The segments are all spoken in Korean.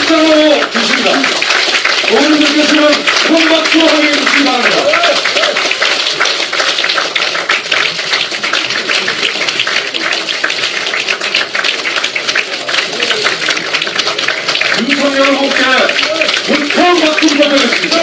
입장하고 계십니다. 어른들께서는 큰 박수 함께 해주시기 바랍니다. 윤석열 후보께 큰 박수 부탁드리겠습니다.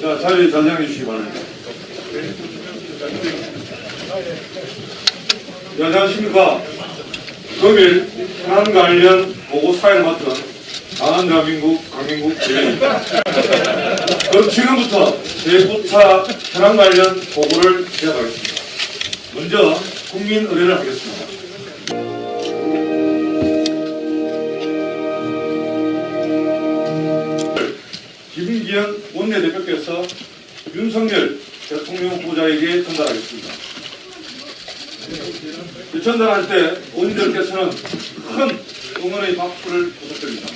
자, 자리에 전장해 주시기 바랍니다. 네, 안녕하십니까. 금일 현안 관련 보고 사회를 맡은 강한 대한민국 강민국 대변인입니다. 그럼 지금부터 제9차 현안 관련 보고를 시작하겠습니다. 먼저 국민 의뢰를 하겠습니다. 김기현 원내대표께서 윤석열 대통령 후보자에게 전달하겠습니다. 전달할 때 의원님들께서는 큰 응원의 박수를 부탁드립니다.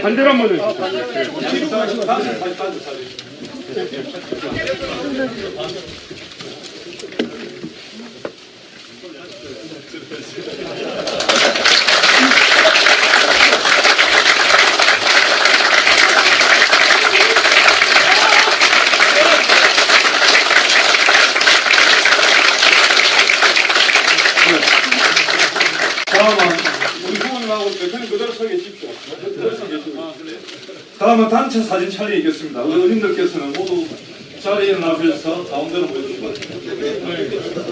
반대로 한번 해주세요. 다음은 단체 사진 촬영이 있겠습니다. 의원님들께서는 모두 자리에 나오셔서 가운데로 모여주시기 바랍니다.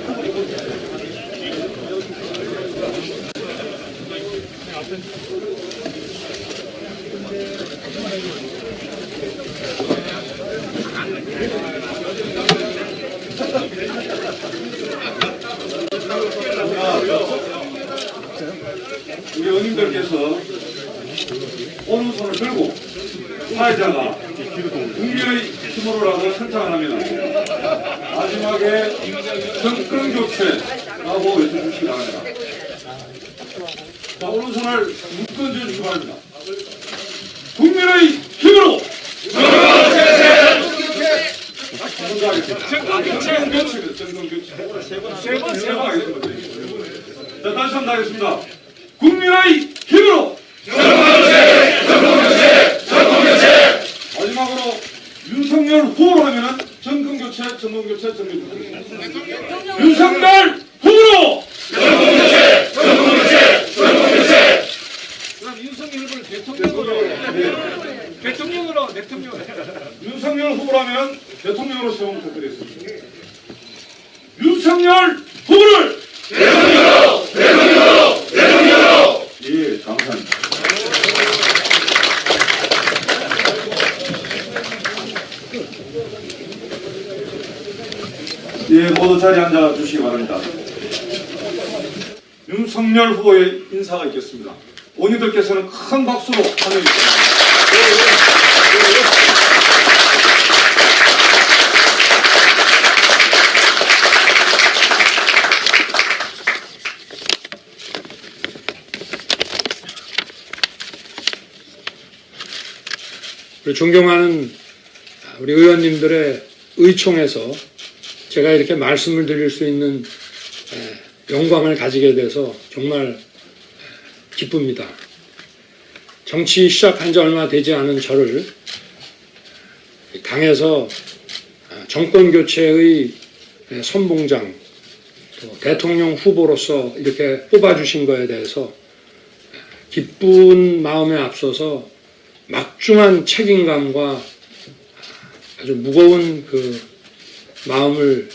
우리 의원님들께서 오른손을 들고 사회자가 국민의 힘으로라고 선창을 하면 마지막에 정권교체라고 외쳐주시기 바랍니다. 자, 오른손을 묶어줘 주시기 바랍니다. 국민의 힘으로 정권교체 하겠습니다. 자, 다시 한번 하겠습니다. 국민의 힘으로 마지막으로 윤석열 후보로 하면은 정권교체. 윤석열 후보로 그럼 윤석열 후보를 대통령으로 윤석열 후보라면 대통령으로 세움 부탁드리겠습니다. 윤석열 후보를 대통령으로 예, 감사합니다. 예, 모두 자리에 앉아 주시기 바랍니다. 윤석열 후보의 인사가 있겠습니다. 의원님들께서는 큰 박수로 환영해 주십니다. 존경하는 우리 의원님들의 의총에서 제가 이렇게 말씀을 드릴 수 있는 영광을 가지게 돼서 정말 기쁩니다. 정치 시작한 지 얼마 되지 않은 저를 당에서 정권 교체의 선봉장, 또 대통령 후보로서 이렇게 뽑아주신 거에 대해서 기쁜 마음에 앞서서 막중한 책임감과 아주 무거운 그 마음을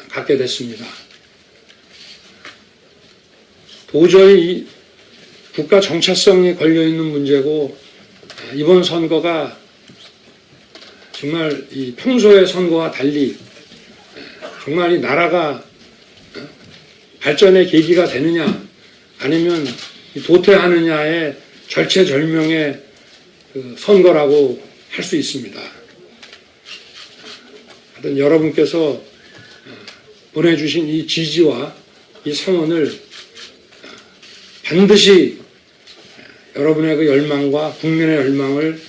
갖게 됐습니다. 도저히 국가 정체성이 걸려있는 문제고 이번 선거가 정말 이 평소의 선거와 달리 정말 이 나라가 발전의 계기가 되느냐 아니면 도태하느냐의 절체절명의 그 선거라고 할 수 있습니다. 하여튼 여러분께서 보내주신 이 지지와 이 성원을 반드시 여러분의 그 열망과 국민의 열망을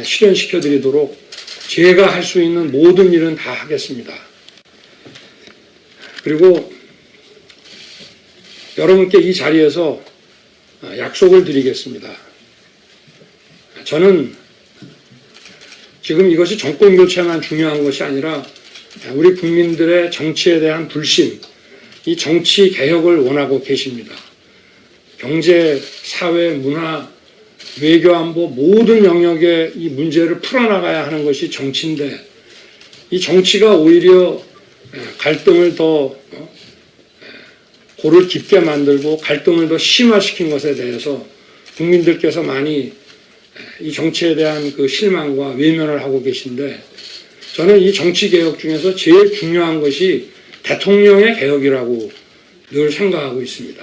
실현시켜 드리도록 제가 할 수 있는 모든 일은 다 하겠습니다. 그리고 여러분께 이 자리에서 약속을 드리겠습니다. 저는 지금 이것이 정권 교체만 중요한 것이 아니라 우리 국민들의 정치에 대한 불신, 이 정치 개혁을 원하고 계십니다. 경제, 사회, 문화, 외교, 안보 모든 영역의 이 문제를 풀어나가야 하는 것이 정치인데 이 정치가 오히려 갈등을 더 골을 깊게 만들고 갈등을 더 심화시킨 것에 대해서 국민들께서 많이 이 정치에 대한 그 실망과 외면을 하고 계신데 저는 이 정치 개혁 중에서 제일 중요한 것이 대통령의 개혁이라고 늘 생각하고 있습니다.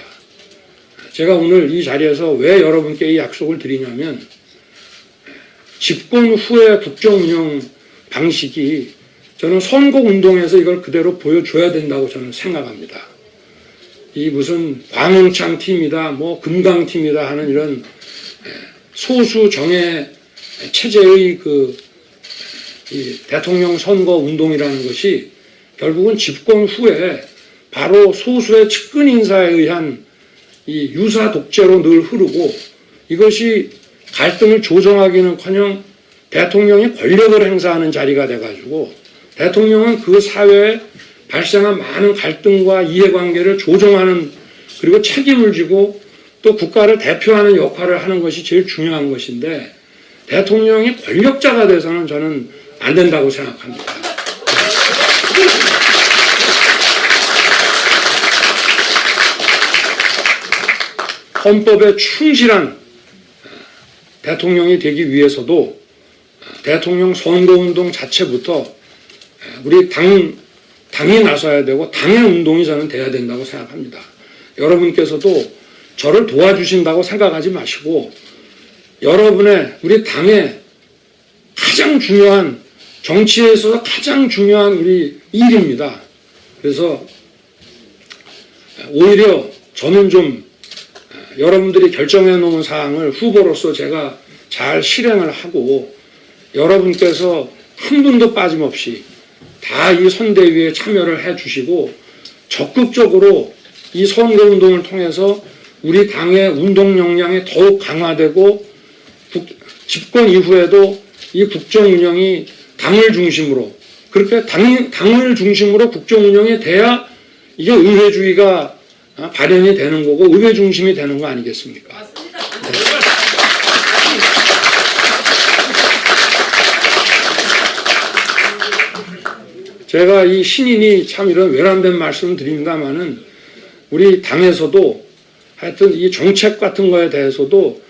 제가 오늘 이 자리에서 왜 여러분께 이 약속을 드리냐면 집권 후의 국정 운영 방식이 저는 선거 운동에서 이걸 그대로 보여줘야 된다고 저는 생각합니다. 이 무슨 광흥창 팀이다, 뭐 금강 팀이다 하는 이런 소수 정예 체제의 이 대통령 선거 운동이라는 것이 결국은 집권 후에 바로 소수의 측근 인사에 의한 이 유사 독재로 늘 흐르고 이것이 갈등을 조정하기는커녕 대통령이 권력을 행사하는 자리가 돼가지고 대통령은 그 사회에 발생한 많은 갈등과 이해관계를 조정하는 그리고 책임을 지고 또 국가를 대표하는 역할을 하는 것이 제일 중요한 것인데 대통령이 권력자가 돼서는 저는 안 된다고 생각합니다. 헌법에 충실한 대통령이 되기 위해서도 대통령 선거운동 자체부터 우리 당이 나서야 되고 당의 운동이 저는 돼야 된다고 생각합니다. 여러분께서도 저를 도와주신다고 생각하지 마시고 여러분의 우리 당의 가장 중요한 정치에 있어서 가장 중요한 우리 일입니다. 그래서 오히려 저는 좀 여러분들이 결정해 놓은 사항을 후보로서 제가 잘 실행을 하고 여러분께서 한 분도 빠짐없이 다 이 선대위에 참여를 해 주시고 적극적으로 이 선거운동을 통해서 우리 당의 운동 역량이 더욱 강화되고 집권 이후에도 이 국정 운영이 당을 중심으로 그렇게 당을 중심으로 국정 운영이 돼야 이게 의회주의가 발현이 되는 거고 의회 중심이 되는 거 아니겠습니까? 맞습니다. 네. 제가 이 신인이 참 이런 외람된 말씀을 드립니다만은 우리 당에서도 하여튼 이 정책 같은 거에 대해서도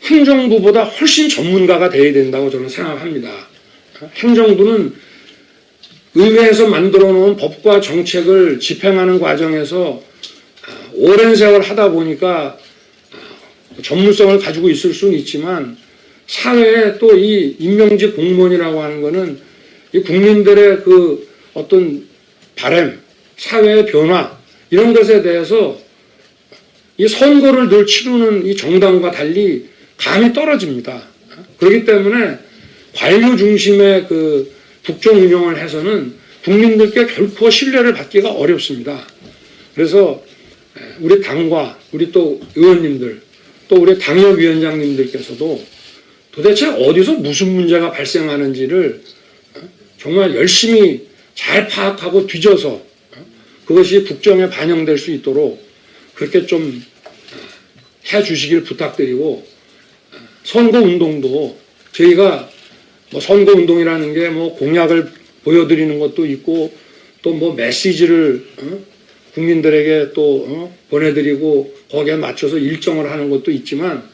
행정부보다 훨씬 전문가가 돼야 된다고 저는 생각합니다. 행정부는 의회에서 만들어 놓은 법과 정책을 집행하는 과정에서 오랜 세월 하다 보니까 전문성을 가지고 있을 수는 있지만 사회에 또 이 임명직 공무원이라고 하는 거는 이 국민들의 그 어떤 바램, 사회의 변화 이런 것에 대해서 이 선거를 늘 치르는 이 정당과 달리 감이 떨어집니다. 그렇기 때문에 관료 중심의 그 국정 운영을 해서는 국민들께 결코 신뢰를 받기가 어렵습니다. 그래서 우리 당과 우리 또 의원님들 또 우리 당협위원장님들께서도 도대체 어디서 무슨 문제가 발생하는지를 정말 열심히 잘 파악하고 뒤져서 그것이 국정에 반영될 수 있도록 그렇게 좀 해주시길 부탁드리고, 선거운동도 저희가 뭐 선거운동이라는 게 뭐 공약을 보여드리는 것도 있고 또 뭐 메시지를 국민들에게 또 보내드리고 거기에 맞춰서 일정을 하는 것도 있지만,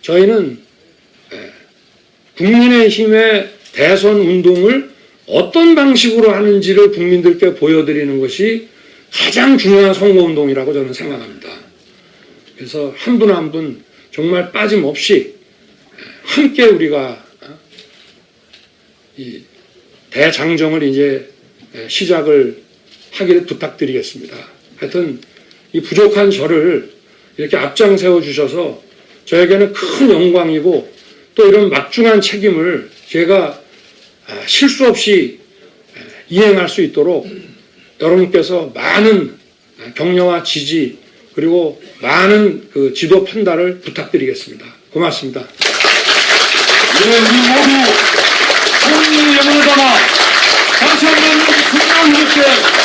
저희는 국민의힘의 대선 운동을 어떤 방식으로 하는지를 국민들께 보여드리는 것이 가장 중요한 선거운동이라고 저는 생각합니다. 그래서 한 분 한 분 정말 빠짐없이 함께 우리가 이 대장정을 이제 시작을 하기를 부탁드리겠습니다. 하여튼 이 부족한 저를 이렇게 앞장 세워 주셔서 저에게는 큰 영광이고, 또 이런 막중한 책임을 제가 실수 없이 이행할 수 있도록 여러분께서 많은 격려와 지지 그리고 많은 그 지도 편달을 부탁드리겠습니다. 고맙습니다. 네, 우리 모두 승리의 영을 담아 다시 한번 승리의